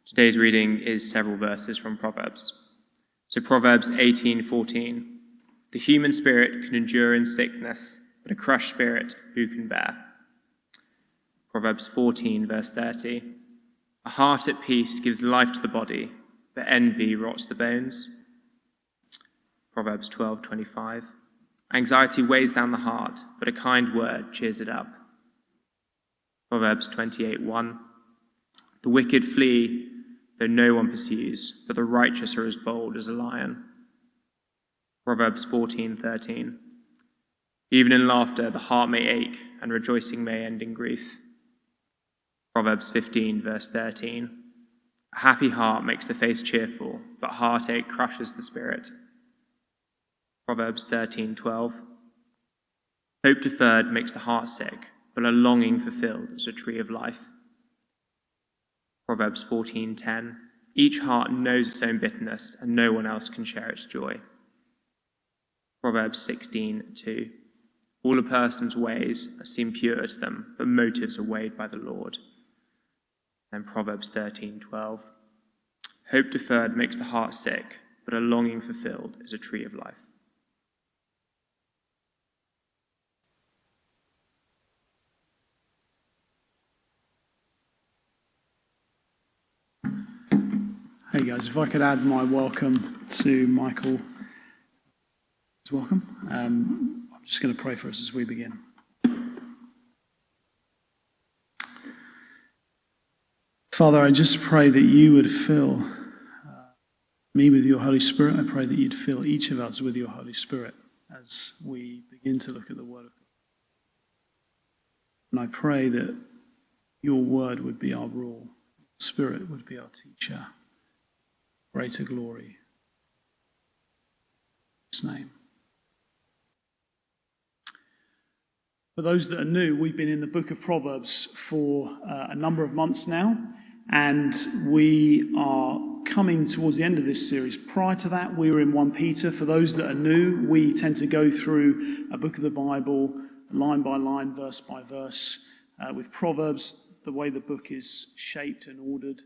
Today's reading is several verses from Proverbs. So Proverbs 18:14. The human spirit can endure in sickness, but a crushed spirit who can bear? Proverbs 14, verse 30. A heart at peace gives life to the body, but envy rots the bones. Proverbs 12:25. Anxiety weighs down the heart, but a kind word cheers it up. Proverbs 28:1. The wicked flee, though no one pursues, but the righteous are as bold as a lion. Proverbs 14:13. Even in laughter the heart may ache, and rejoicing may end in grief. Proverbs 15, verse 13. A happy heart makes the face cheerful, but heartache crushes the spirit. Proverbs 13:12. Hope deferred makes the heart sick, but a longing fulfilled is a tree of life. Proverbs 14:10. Each heart knows its own bitterness, and no one else can share its joy. Proverbs 16:2. All a person's ways seem pure to them, but motives are weighed by the Lord. And Proverbs 13:12. Hope deferred makes the heart sick, but a longing fulfilled is a tree of life. Hey guys, if I could add my welcome to Michael. Welcome. I'm just going to pray for us as we begin. Father, I just pray that you would fill me with your Holy Spirit. I pray that you'd fill each of us with your Holy Spirit as we begin to look at the Word of God. And I pray that your Word would be our rule, your Spirit would be our teacher. Greater glory. In His name. For those that are new, we've been in the book of Proverbs for a number of months now, and we are coming towards the end of this series. Prior to that, we were in 1 Peter. For those that are new, we tend to go through a book of the Bible, line by line, verse by verse. With Proverbs, the way the book is shaped and ordered,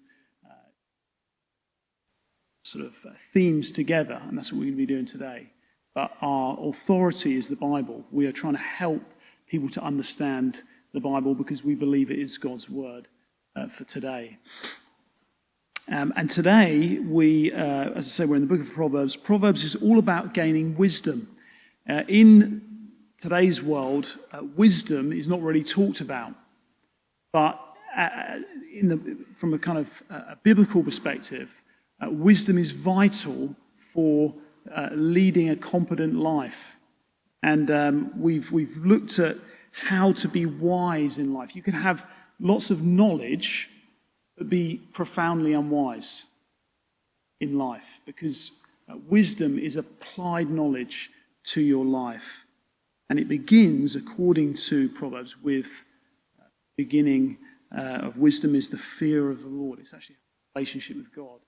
sort of themes together, and that's what we're going to be doing today. But our authority is the Bible. We are trying to help people to understand the Bible because we believe it is God's word for today. And today, as I say, we're in the book of Proverbs. Proverbs is all about gaining wisdom. In today's world, wisdom is not really talked about. But from a kind of a biblical perspective, wisdom is vital for leading a competent life. And we've looked at how to be wise in life. You can have lots of knowledge, but be profoundly unwise in life, because wisdom is applied knowledge to your life. And it begins, according to Proverbs, with beginning of wisdom is the fear of the Lord. It's actually a relationship with God.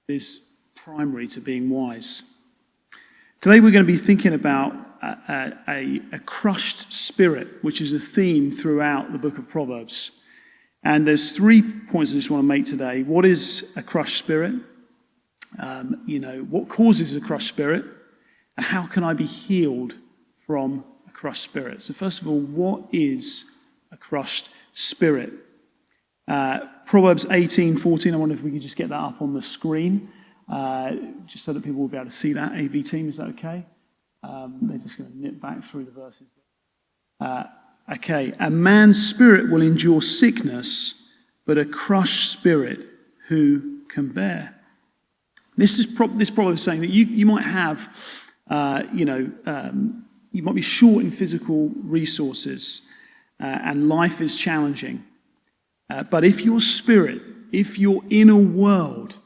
Is primary to being wise. Today we're going to be thinking about a crushed spirit, which is a theme throughout the book of Proverbs. And there's 3 points I just want to make today. What is a crushed spirit? What causes a crushed spirit? And how can I be healed from a crushed spirit? So first of all, what is a crushed spirit? Proverbs 18:14. I wonder if we could just get that up on the screen, just so that people will be able to see that. AV team, is that okay? They're just going to nip back through the verses. Okay. A man's spirit will endure sickness, but a crushed spirit who can bear? This Proverbs is saying that you might have, you might be short in physical resources, and life is challenging. But if your spirit, if your inner world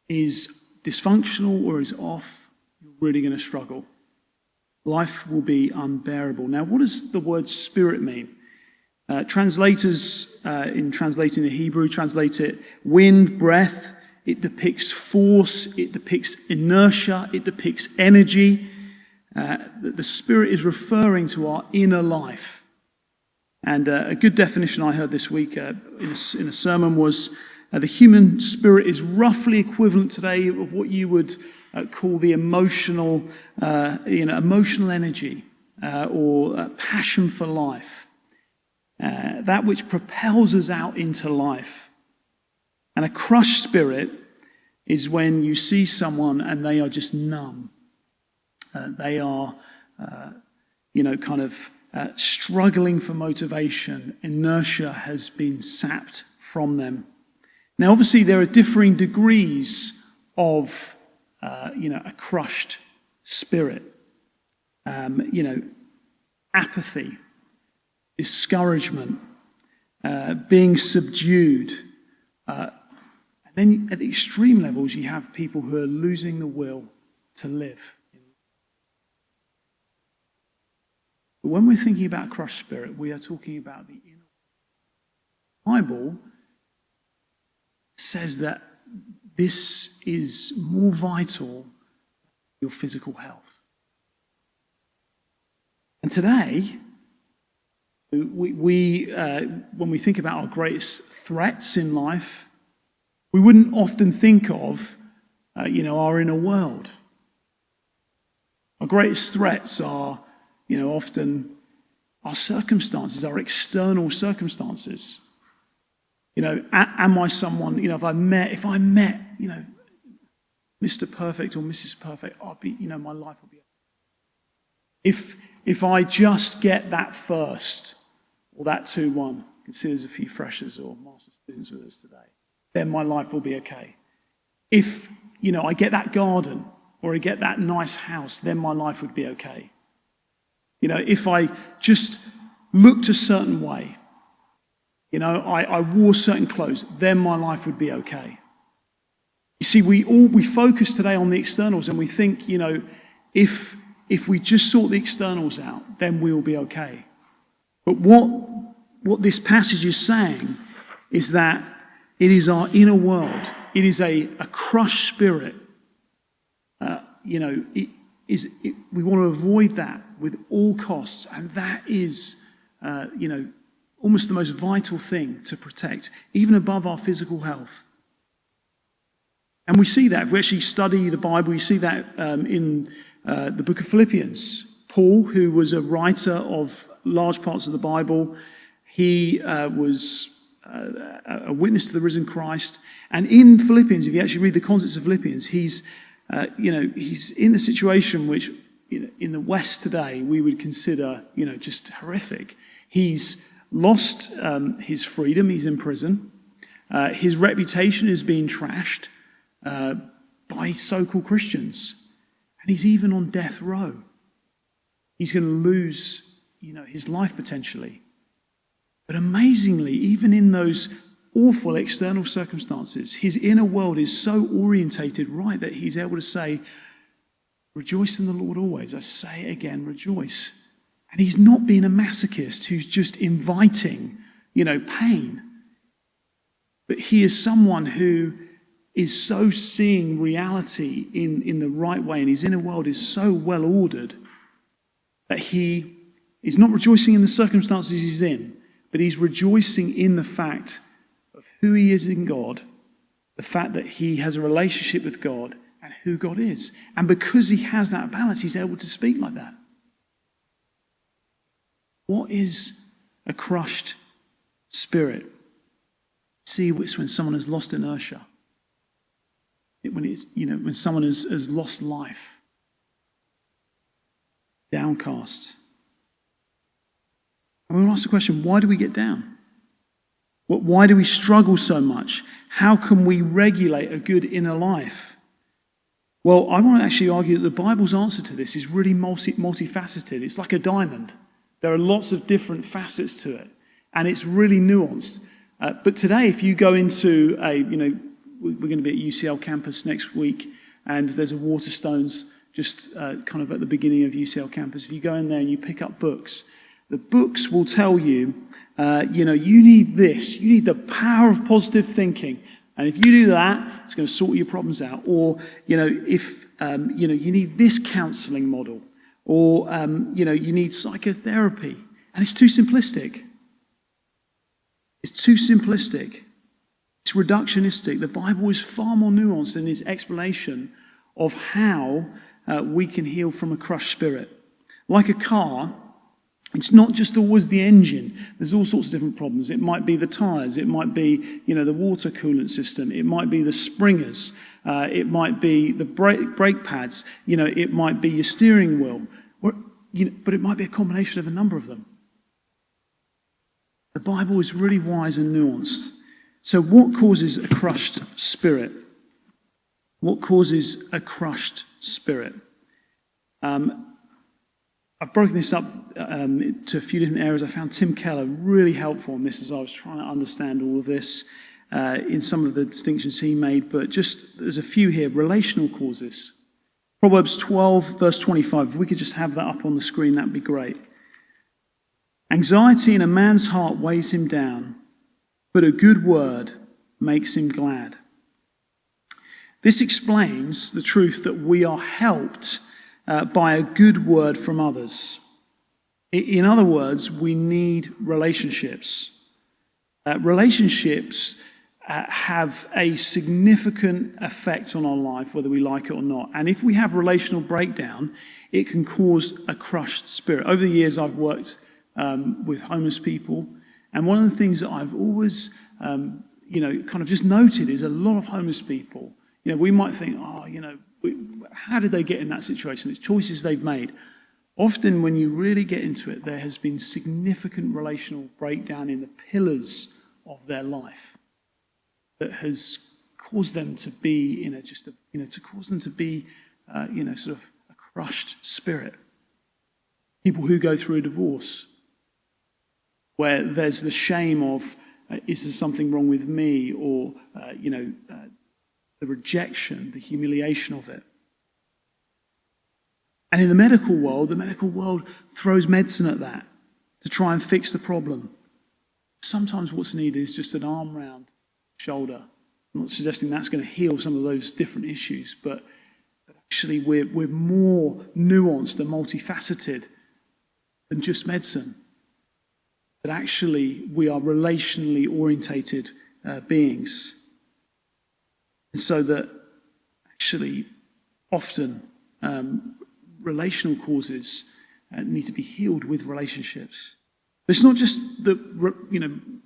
is dysfunctional or is off, you're really going to struggle. Life will be unbearable. Now, what does the word spirit mean? Translators, in translating the Hebrew, translate it wind, breath. It depicts force. It depicts inertia. It depicts energy. The spirit is referring to our inner life. And a good definition I heard this week in a sermon was the human spirit is roughly equivalent today of what you would call the emotional energy or passion for life, that which propels us out into life. And a crushed spirit is when you see someone and they are just numb. They are, struggling for motivation. Inertia has been sapped from them. Now, obviously, there are differing degrees of, a crushed spirit. Apathy, discouragement, being subdued. And then at the extreme levels, you have people who are losing the will to live. But when we're thinking about a crushed spirit, we are talking about the inner. The Bible says that this is more vital than your physical health. And today, when we think about our greatest threats in life, we wouldn't often think of, our inner world. Our greatest threats are, often our circumstances, our external circumstances. Am I someone, if I met, Mr. Perfect or Mrs. Perfect, I'll be, my life will be. If I just get that first, or that 2-1, consider there's a few freshers or master students with us today, then my life will be okay. If, I get that garden, or I get that nice house, then my life would be okay. If I just looked a certain way, I wore certain clothes, then my life would be okay. You see, we focus today on the externals and we think, if we just sort the externals out, then we will be okay. But what this passage is saying is that it is our inner world. It is a crushed spirit. We want to avoid that with all costs, and that is, almost the most vital thing to protect, even above our physical health. And we see that. If we actually study the Bible, you see that in the book of Philippians. Paul, who was a writer of large parts of the Bible, he was a witness to the risen Christ. And in Philippians, if you actually read the contents of Philippians, he's in a situation which, in the West today, we would consider, just horrific. He's lost his freedom. He's in prison. His reputation is being trashed by so-called Christians. And he's even on death row. He's going to lose, his life potentially. But amazingly, even in those awful external circumstances, his inner world is so orientated right that he's able to say, rejoice in the Lord always. I say it again, rejoice. And he's not being a masochist who's just inviting, pain. But he is someone who is so seeing reality in the right way, and his inner world is so well ordered that he is not rejoicing in the circumstances he's in, but he's rejoicing in the fact of who he is in God, the fact that he has a relationship with God and who God is. And because he has that balance, he's able to speak like that. What is a crushed spirit? See, it's when someone has lost inertia. When someone has lost life. Downcast. And we want to ask the question, why do we get down? Why do we struggle so much? How can we regulate a good inner life? Well, I want to actually argue that the Bible's answer to this is really multifaceted. It's like a diamond. There are lots of different facets to it, and it's really nuanced. But today, if you go into we're going to be at UCL campus next week, and there's a Waterstones just kind of at the beginning of UCL campus. If you go in there and you pick up books, the books will tell you, you need this. You need the power of positive thinking. And if you do that, it's going to sort your problems out. Or, if, you need this counseling model. Or, you need psychotherapy. And it's too simplistic. It's too simplistic. It's reductionistic. The Bible is far more nuanced in its explanation of how we can heal from a crushed spirit. Like a car, it's not just always the engine. There's all sorts of different problems. It might be the tires. It might be, the water coolant system. It might be the springers. It might be the brake pads. It might be your steering wheel. But it might be a combination of a number of them. The Bible is really wise and nuanced. So what causes a crushed spirit? What causes a crushed spirit? I've broken this up to a few different areas. I found Tim Keller really helpful on this as I was trying to understand all of this in some of the distinctions he made, but just there's a few here. Relational causes. Proverbs 12, verse 25. If we could just have that up on the screen, that'd be great. Anxiety in a man's heart weighs him down, but a good word makes him glad. This explains the truth that we are helped by a good word from others. In other words, we need relationships. Relationships have a significant effect on our life, whether we like it or not. And if we have relational breakdown, it can cause a crushed spirit. Over the years, I've worked with homeless people, and one of the things that I've always, kind of just noted is a lot of homeless people. We might think, how did they get in that situation? It's choices they've made. Often, when you really get into it, there has been significant relational breakdown in the pillars of their life that has caused them to be sort of a crushed spirit. People who go through a divorce, where there's the shame of, is there something wrong with me? Or, the rejection, the humiliation of it. And in the medical world throws medicine at that to try and fix the problem. Sometimes what's needed is just an arm round shoulder. I'm not suggesting that's going to heal some of those different issues, but actually we're more nuanced and multifaceted than just medicine. But actually we are relationally orientated beings. And so that actually often relational causes need to be healed with relationships. But it's not just that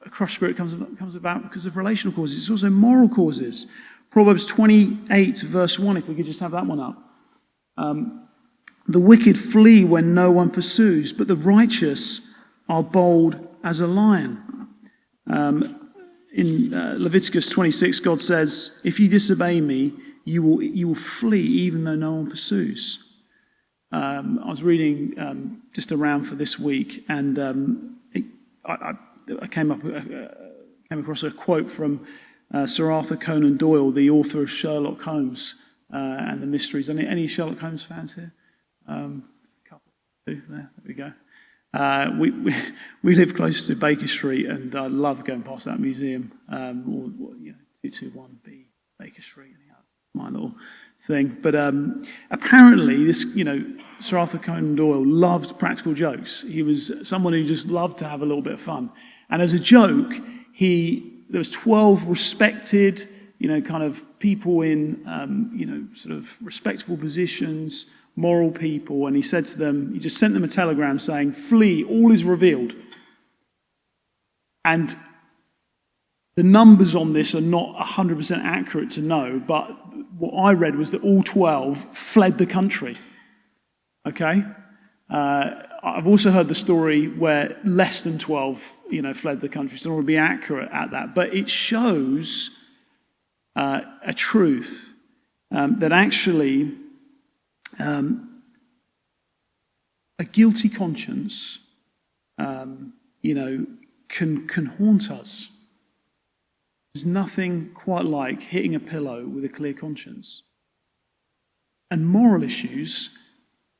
a crushed spirit comes about because of relational causes. It's also moral causes. Proverbs 28, verse 1, if we could just have that one up. The wicked flee when no one pursues, but the righteous are bold as a lion. In Leviticus 26, God says, if you disobey me, you will flee even though no one pursues. I was reading just around for this week, and I came across a quote from Sir Arthur Conan Doyle, the author of Sherlock Holmes and the Mysteries. Any Sherlock Holmes fans here? A couple, two, there we go. We live close to Baker Street, and I love going past that museum. 221B Baker Street. My little thing. But apparently, this, Sir Arthur Conan Doyle loved practical jokes. He was someone who just loved to have a little bit of fun. And as a joke, there was 12 respected, kind of people in, sort of respectable positions, moral people, and he said to them, he just sent them a telegram saying, flee, all is revealed. And the numbers on this are not 100% accurate to know, but what I read was that all 12 fled the country. Okay? I've also heard the story where less than 12, fled the country, so I don't want to be accurate at that. But it shows a truth that actually a guilty conscience, can haunt us. There's nothing quite like hitting a pillow with a clear conscience. And moral issues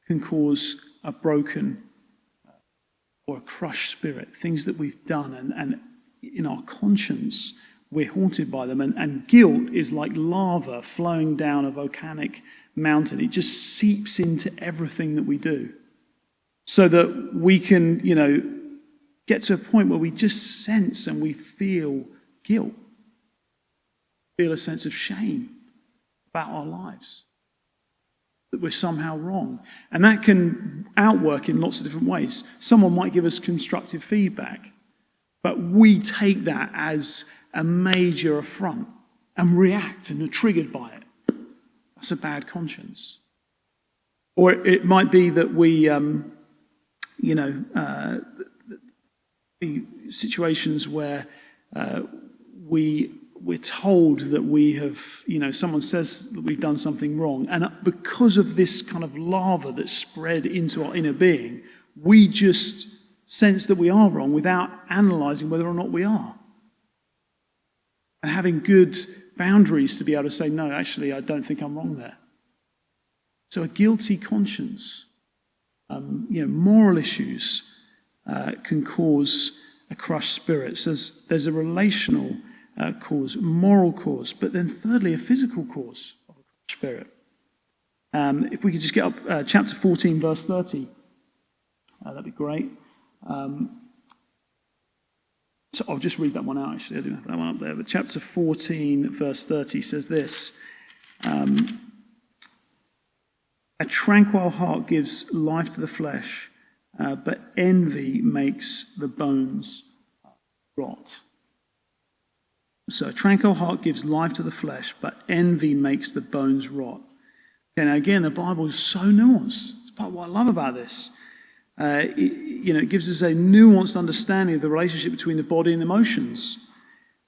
can cause a broken or a crushed spirit, things that we've done, and in our conscience, we're haunted by them. And guilt is like lava flowing down a volcanic mountain. It just seeps into everything that we do. So that we can, get to a point where we just sense and we feel guilt, feel a sense of shame about our lives, that we're somehow wrong. And that can outwork in lots of different ways. Someone might give us constructive feedback, but we take that as a major affront and react and are triggered by it. That's a bad conscience. Or it might be that we, situations where we're told that we have, someone says that we've done something wrong, and because of this kind of lava that's spread into our inner being, we just sense that we are wrong without analysing whether or not we are. And having good boundaries to be able to say, no, actually, I don't think I'm wrong there. So a guilty conscience, moral issues can cause a crushed spirit. So there's a relational cause, moral cause, but then thirdly, a physical cause of a crushed spirit. If we could just get up chapter 14, verse 30, that'd be great. So I'll just read that one out, actually. I didn't have that one up there. But chapter 14, verse 30 says this. A tranquil heart gives life to the flesh, but envy makes the bones rot. So a tranquil heart gives life to the flesh, but envy makes the bones rot. Okay, now again, the Bible is so nuanced. It's part of what I love about this. It gives us a nuanced understanding of the relationship between the body and emotions.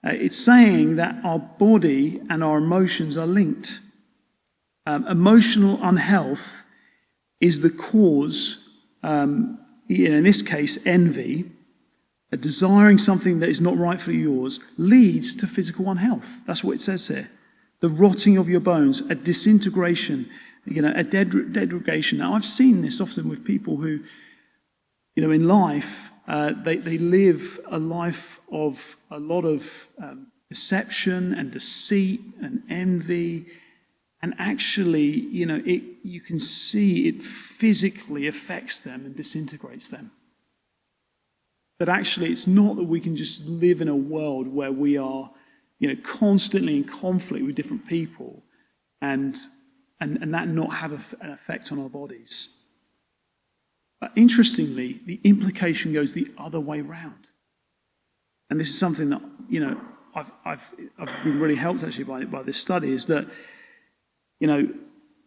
It's saying that our body and our emotions are linked. Emotional unhealth is the cause, in this case, envy. Desiring something that is not rightfully yours leads to physical unhealth. That's what it says here. The rotting of your bones, a disintegration, a degradation. Now, I've seen this often with people who, in life, they live a life of a lot of deception and deceit and envy. And actually, you can see it physically affects them and disintegrates them. But actually, it's not that we can just live in a world where we are, constantly in conflict with different people and that not have an effect on our bodies. But interestingly, the implication goes the other way round. And this is something that, I've been really helped actually by this study, is that,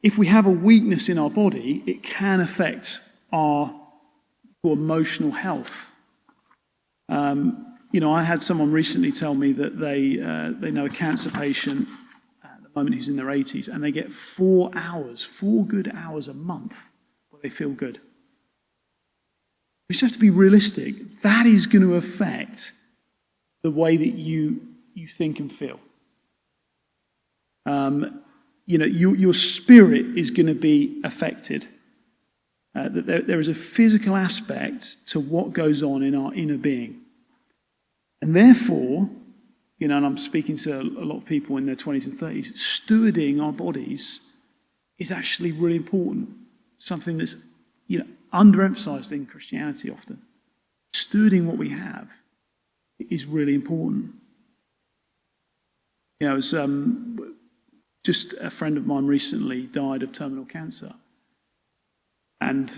if we have a weakness in our body, it can affect our emotional health. I had someone recently tell me that they know a cancer patient at the moment who's in their 80s, and they get 4 good hours a month where they feel good. We just have to be realistic. That is going to affect the way that you think and feel. Your spirit is going to be affected. There is a physical aspect to what goes on in our inner being. And therefore, and I'm speaking to a lot of people in their 20s and 30s, stewarding our bodies is actually really important. Something that's, underemphasized in Christianity often. Stewarding what we have is really important. Just a friend of mine recently died of terminal cancer. And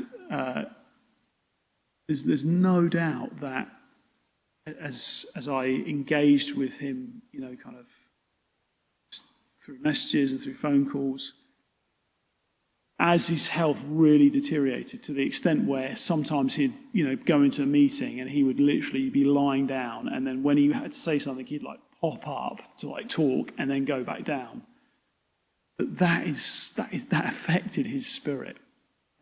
there's no doubt that as I engaged with him, kind of through messages and through phone calls, as his health really deteriorated to the extent where sometimes he'd, go into a meeting and he would literally be lying down, and then when he had to say something, he'd pop up to talk and then go back down. But that affected his spirit.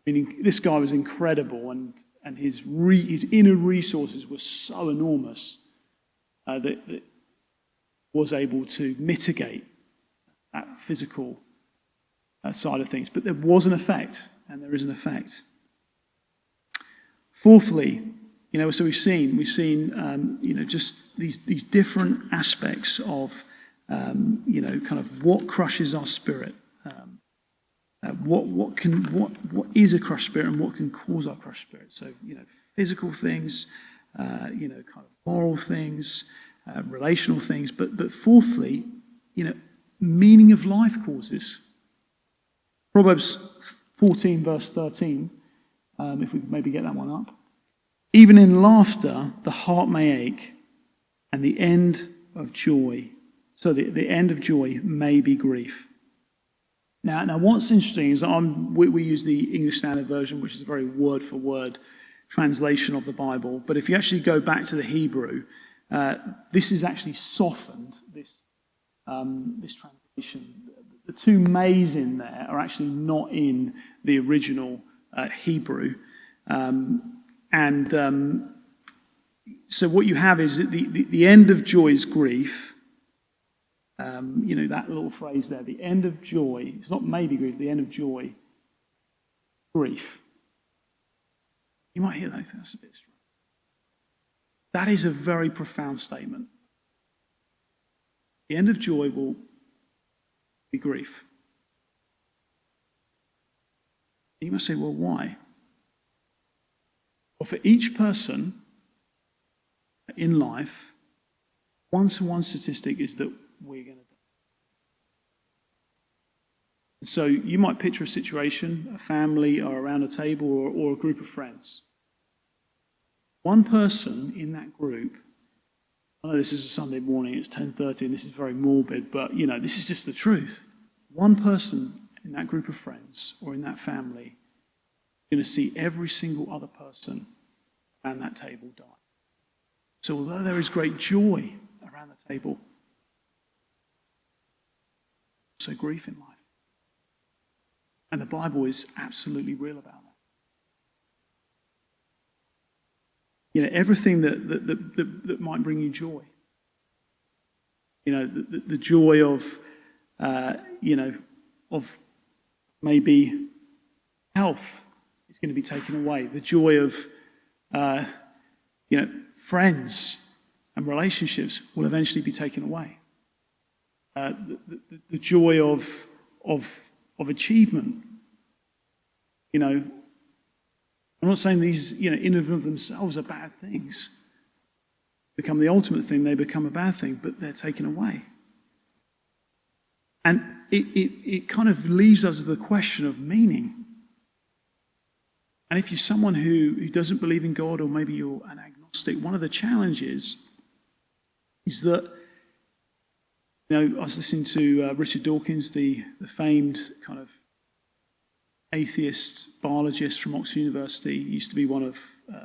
I mean, this guy was incredible, and his inner resources were so enormous that was able to mitigate that physical side of things. But there was an effect, and there is an effect. Fourthly, so we've seen just these different aspects of kind of what crushes our spirit. What is a crushed spirit and what can cause our crushed spirit? So, physical things, kind of moral things, relational things. But fourthly, meaning of life causes. Proverbs 14, verse 13, if we could maybe get that one up. Even in laughter, the heart may ache, and the end of joy. So the end of joy may be grief. Now what's interesting is we use the English Standard Version, which is a very word-for-word translation of the Bible. But if you actually go back to the Hebrew, this is actually softened, this translation. The two mays in there are actually not in the original Hebrew. So what you have is the end of joy is grief. That little phrase there, the end of joy. It's not maybe grief, the end of joy, grief. You might hear that, that's a bit strange. That is a very profound statement. The end of joy will be grief. You must say, well, why? Well, for each person in life, one-to-one statistic is that we're going to die. And so you might picture a situation, a family or around a table or a group of friends. One person in that group, I know this is a Sunday morning, it's 10:30 and this is very morbid, but this is just the truth. One person in that group of friends or in that family is going to see every single other person around that table die. So although there is great joy around the table, so grief in life. And the Bible is absolutely real about that. Everything that might bring you joy. The joy of, of maybe health is going to be taken away. The joy of, friends and relationships will eventually be taken away. The joy of achievement. I'm not saying these, in and of themselves are bad things. Become the ultimate thing, they become a bad thing, but they're taken away. And it kind of leaves us with the question of meaning. And if you're someone who doesn't believe in God, or maybe you're an agnostic, one of the challenges is that, I was listening to Richard Dawkins, the famed kind of atheist biologist from Oxford University. He used to be one of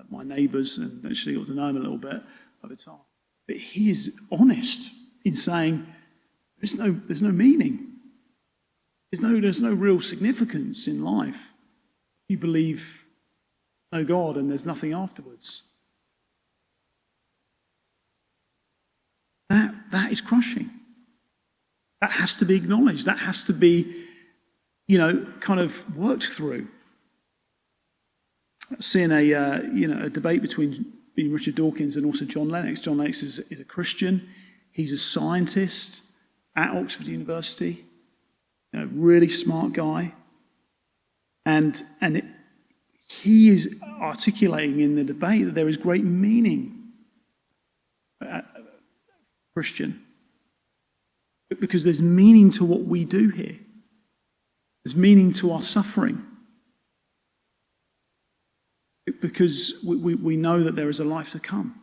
my neighbours, and actually got to know him a little bit over time. But he is honest in saying there's no meaning. There's no real significance in life. You believe no God and there's nothing afterwards. That is crushing. That has to be acknowledged. That has to be, kind of worked through. I've seen a debate between Richard Dawkins and also John Lennox. John Lennox is a Christian. He's a scientist at Oxford University. Really smart guy. And he is articulating in the debate that there is great meaning Christian. Because there's meaning to what we do here. There's meaning to our suffering. Because we know that there is a life to come.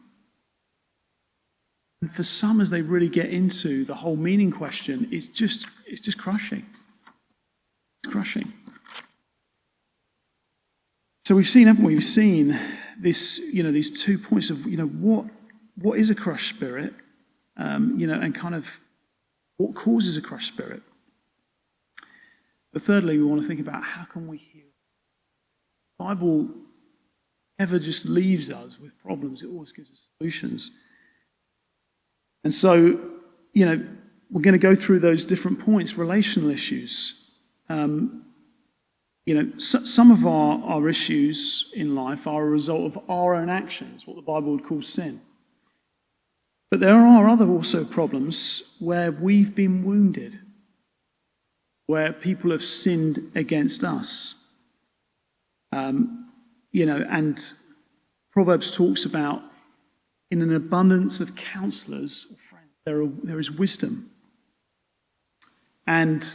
And for some, as they really get into the whole meaning question, it's just crushing. It's crushing. So we've seen, haven't we? We've seen this, these 2 points of, what is a crushed spirit, and kind of what causes a crushed spirit. But thirdly, we want to think about how can we heal. The Bible never just leaves us with problems, it always gives us solutions. And so, we're going to go through those different points, relational issues. Some of our issues in life are a result of our own actions, what the Bible would call sin. But there are other also problems where we've been wounded, where people have sinned against us. And Proverbs talks about in an abundance of counselors or friends, there is wisdom. And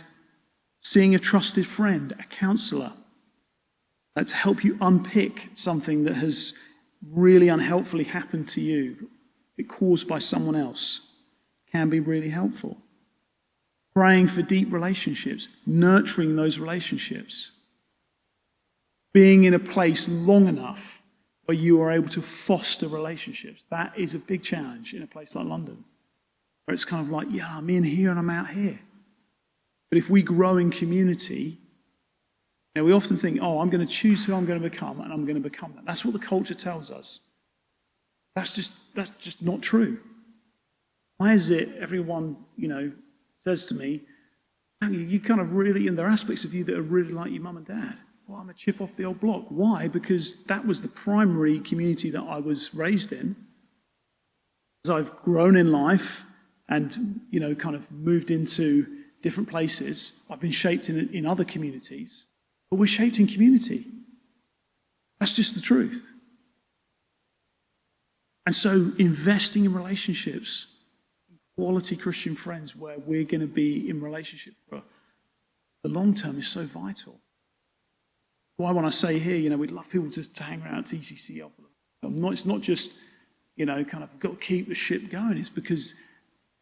seeing a trusted friend, a counselor, to help you unpick something that has really unhelpfully happened to you, it caused by someone else, can be really helpful. Praying for deep relationships, nurturing those relationships. Being in a place long enough where you are able to foster relationships. That is a big challenge in a place like London, where it's kind of like, yeah, I'm in here and I'm out here. But if we grow in community, we often think, oh, I'm going to choose who I'm going to become, and I'm going to become that. That's what the culture tells us. That's just not true. Why is it everyone, says to me, you kind of really, and there are aspects of you that are really like your mum and dad. Well, I'm a chip off the old block. Why? Because that was the primary community that I was raised in. As I've grown in life and, kind of moved into different places, I've been shaped in other communities. But we're shaped in community. That's just the truth. And so investing in relationships, quality Christian friends where we're going to be in relationship for the long term is so vital. Why when I say here, we'd love people to hang around at TCCL for them. It's not just, kind of got to keep the ship going. It's because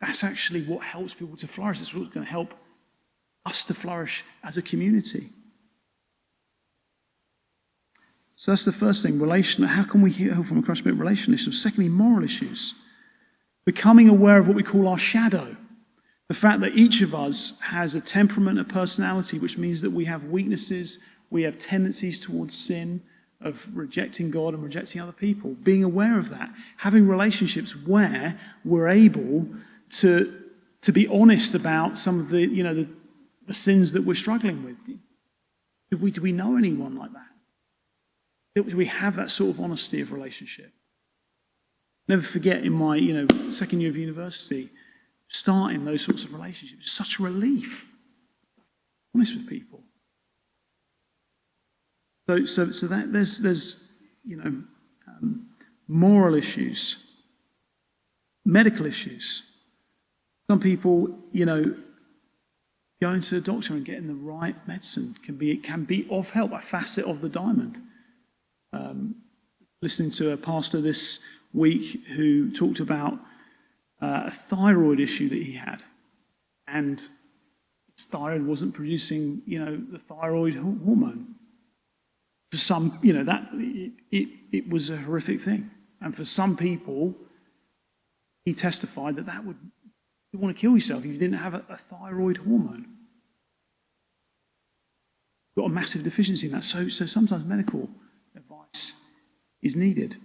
that's actually what helps people to flourish. It's what's going to help us to flourish as a community. So that's the first thing, relational. How can we heal from a crush bit relational issues? Secondly, moral issues. Becoming aware of what we call our shadow. The fact that each of us has a temperament, a personality, which means that we have weaknesses, we have tendencies towards sin, of rejecting God and rejecting other people. Being aware of that. Having relationships where we're able to be honest about some of the, the sins that we're struggling with. Do we know anyone like that? Do we have that sort of honesty of relationship? Never forget in my, second year of university, starting those sorts of relationships. It's such a relief. Honest with people. So that there's moral issues, medical issues. Some people, going to the doctor and getting the right medicine can be of help, a facet of the diamond. Listening to a pastor this week who talked about a thyroid issue that he had, and his thyroid wasn't producing, the thyroid hormone. For some, it was a horrific thing, and for some people, he testified that would you want to kill yourself if you didn't have a thyroid hormone. Got a massive deficiency in that, so sometimes medical advice is needed.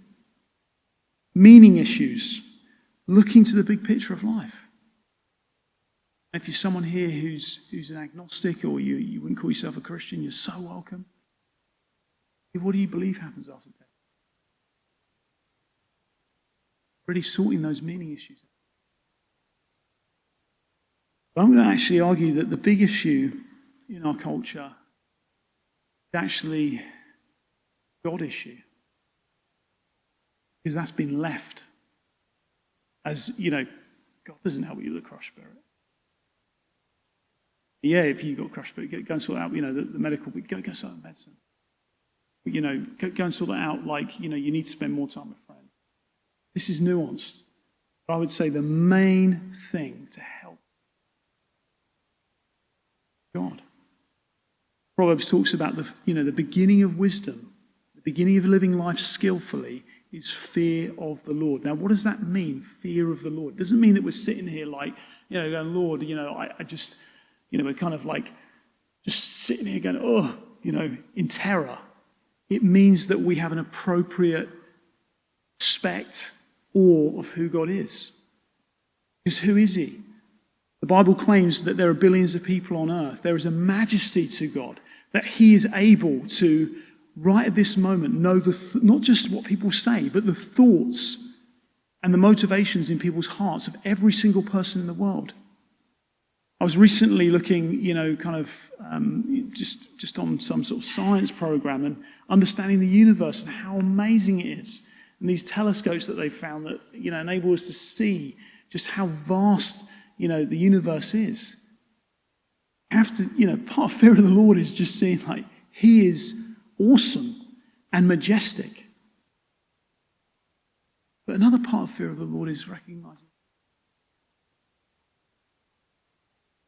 Meaning issues, looking to the big picture of life. If you're someone here who's an agnostic or you wouldn't call yourself a Christian, you're so welcome. What do you believe happens after death? Really sorting those meaning issues. But I'm going to actually argue that the big issue in our culture is actually God issue. Because that's been left as, God doesn't help you with a crushed spirit. Yeah, if you've got a crushed spirit, go and sort out, the medical, go sort out medicine. Go and sort that out like, you need to spend more time with friends. This is nuanced. But I would say the main thing to help God. Proverbs talks about the beginning of wisdom, the beginning of living life skillfully is fear of the Lord. Now, what does that mean, fear of the Lord? It doesn't mean that we're sitting here like, going, Lord, I just, we're kind of like just sitting here going, in terror. It means that we have an appropriate respect, awe of who God is. Because who is he? The Bible claims that there are billions of people on earth. There is a majesty to God, that he is able to, right at this moment, know not just what people say, but the thoughts and the motivations in people's hearts of every single person in the world. I was recently looking, just on some sort of science program and understanding the universe and how amazing it is and these telescopes that they've found that, enable us to see just how vast, the universe is. You have to, part of fear of the Lord is just seeing, like, he is awesome and majestic. But another part of fear of the Lord is recognizing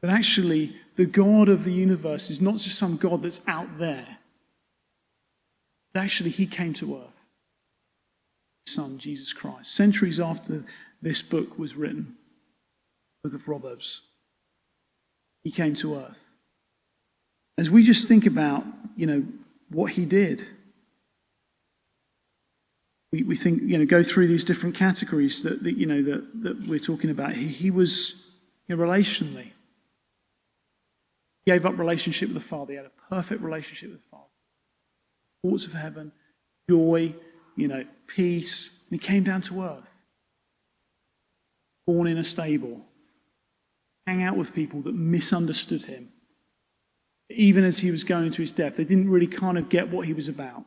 that actually the God of the universe is not just some God that's out there. But actually, he came to earth. His Son, Jesus Christ. Centuries after this book was written, the book of Proverbs, he came to earth. As we just think about, what he did, we think, go through these different categories that we're talking about. He was relationally. He gave up relationship with the Father. He had a perfect relationship with the Father. Thoughts of heaven, joy, peace. And he came down to earth. Born in a stable. Hang out with people that misunderstood him. Even as he was going to his death, they didn't really kind of get what he was about.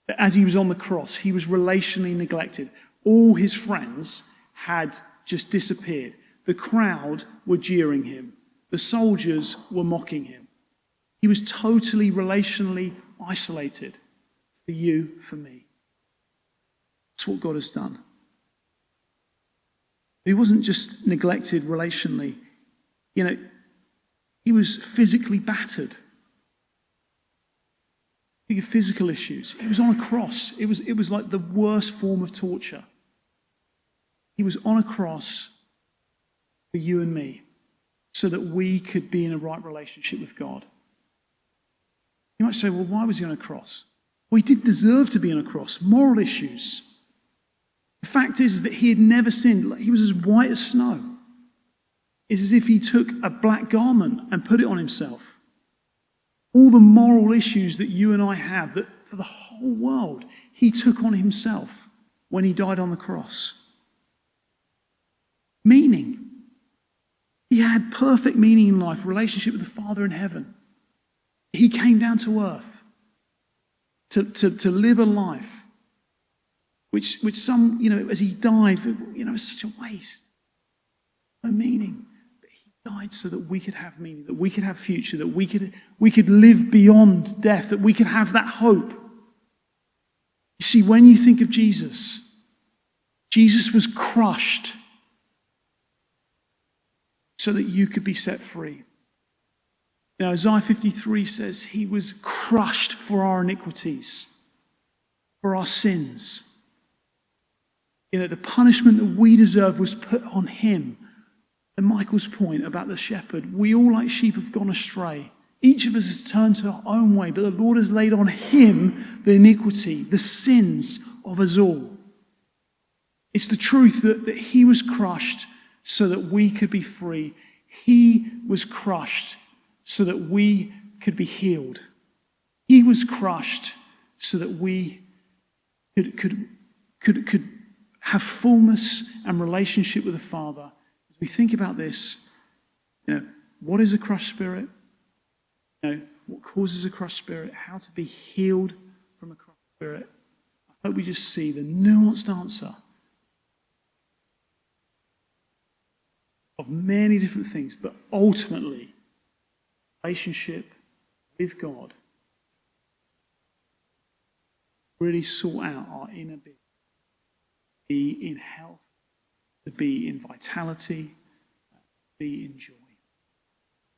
But as he was on the cross, he was relationally neglected. All his friends had just disappeared. The crowd were jeering him. The soldiers were mocking him. He was totally relationally isolated for you, for me. That's what God has done. But he wasn't just neglected relationally. He was physically battered. Think of physical issues. He was on a cross. It was like the worst form of torture. He was on a cross for you and me, so that we could be in a right relationship with God. You might say, well, why was he on a cross? Well, he did deserve to be on a cross. Moral issues. The fact is that he had never sinned. He was as white as snow. It's as if he took a black garment and put it on himself. All the moral issues that you and I have, that for the whole world, he took on himself when he died on the cross. Meaning. He had perfect meaning in life, relationship with the Father in heaven. He came down to earth to live a life which some, as he died, was such a waste. No meaning. But he died so that we could have meaning, that we could have future, that we could live beyond death, that we could have that hope. You see, when you think of Jesus, Jesus was crushed so that you could be set free. Isaiah 53 says he was crushed for our iniquities, for our sins. The punishment that we deserve was put on him. And Michael's point about the shepherd, we all like sheep have gone astray. Each of us has turned to our own way, but the Lord has laid on him the iniquity, the sins of us all. It's the truth that he was crushed so that we could be free. He was crushed so that we could be healed. He was crushed so that we could have fullness and relationship with the Father. As we think about this, what is a crushed spirit? What causes a crushed spirit? How to be healed from a crushed spirit? I hope we just see the nuanced answer of many different things, but ultimately, relationship with God really sort out our inner being, be in health, to be in vitality, be in joy.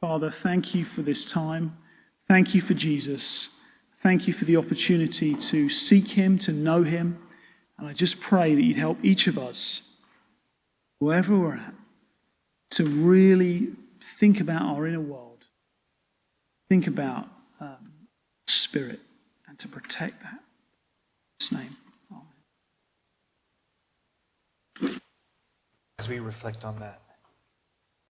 Father, thank you for this time. Thank you for Jesus. Thank you for the opportunity to seek him, to know him. And I just pray that you'd help each of us, wherever we're at, to really think about our inner world, think about spirit, and to protect that. In his name, amen. As we reflect on that,